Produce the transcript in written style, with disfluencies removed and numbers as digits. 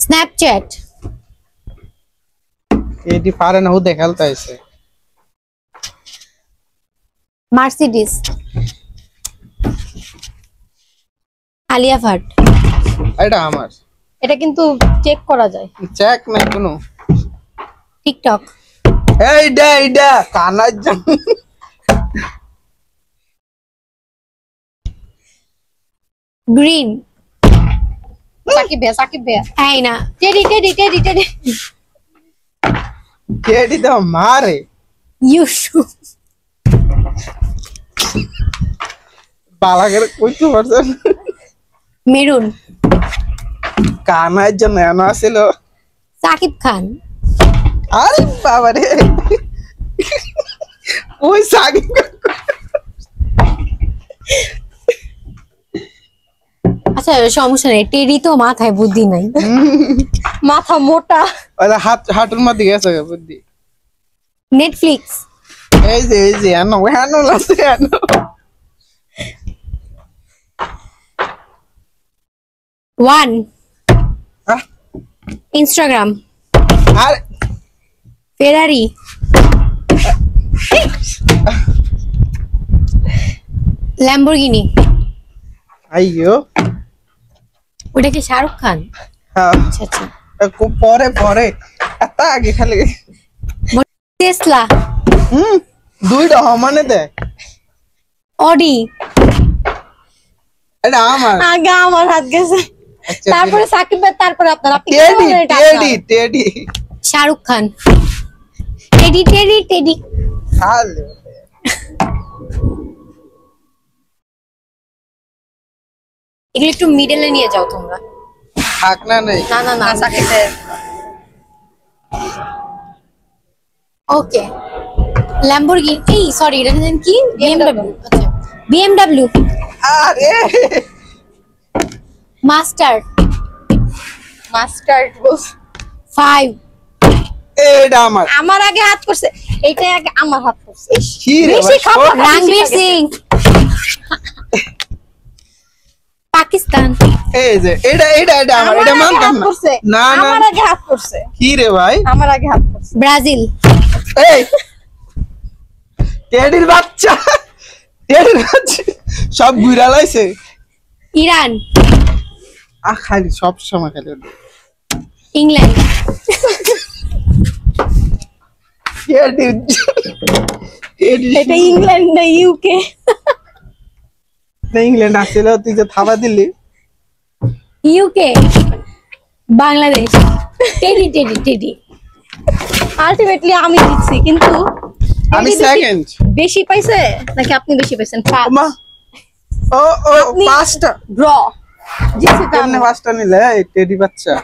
Snapchat এটি পারে না, ও দেখালতে আইছে। মার্সিডিজ আলিয়া ভাট এটা আমার, এটা কিন্তু চেক করা যায়। চেক নাই কোনো। টিকটক এইটা কানার জন্য। গ্রিন সাকিব ভাইয়া এই না টেডি কেডি তো মারে ইউসুফ বালাগের কইতে পারছেন। মেরুন কানার জন্য এনো আসিল। সাকিব খান আরে বাবা রে, ওই সাকিব আচ্ছা সমস্যা নেই, টেডি তো মাথায় বুদ্ধি নাই, মাথা মোটা। ওরা হাঁটুর মধ্যে গেছে বুদ্ধি। নেটফ্লিক্স এই যে এনো লাগছে এনো। ওয়ান ইনস্টাগ্রাম আর ফেরারি ল্যাম্বরগিনি। আইয়ো ওটা কি শাহরুখ খান? হ্যাঁ আচ্ছা আচ্ছা। পরে এত আগে খালি টেসলা দুইটা সমানে দেয়। অডি এটা আমার, আগে আমার হাত গেছে, আচ্ছা, তারপরে সাকিব ভাই, তারপরে আপনার। আপনি কি টেডি বলেন এটা টেডি আপনার? টেডি শাহরুখ খান টেডি খালে এগুলো একটু মিডলে নিয়ে যাও তোমরা। থাক না নেই। না সাকিব ভাইয়া ওকে ল্যাম্বরগিনি, এই সরি এটা নাম কি? বিএমডব্লিউ। আচ্ছা বিএমডব্লিউ। আরে মাস্টার্ড বস 5 এটা আমার। আমার আগে হাত করছে, এইটা আগে আমার হাত করছে। কি রে বেশি ভাই, খাবার সব- রণবীর সিং পাকিস্তান। এই যে এটা আমার, এটা আগে মানতাম হাত না। করছে, না আমার আগে হাত করছে, কি রে ভাই, আমার আগে হাত করছে। ব্রাজিল এই টেডির বাচ্চা সব ঘুরা লাইছে। ইরান খালি সব সময় খালি ইংল্যান্ড এটা ইংল্যান্ড না ইউকে। ইংল্যান্ড আসছিল, তুই যে থাবা দিলি। ইউকে বাংলাদেশ টেডি আলটিমেটলি আমি জিতছি, কিন্তু আমি সেকেন্ড। বেশি পাইছে নাকি আপনি বেশি পাইছেন? মা ও পাঁচটা ড্র জিতছি তো কেমনে আমি। পাঁচটা নিলে এই টেডি বাচ্চা।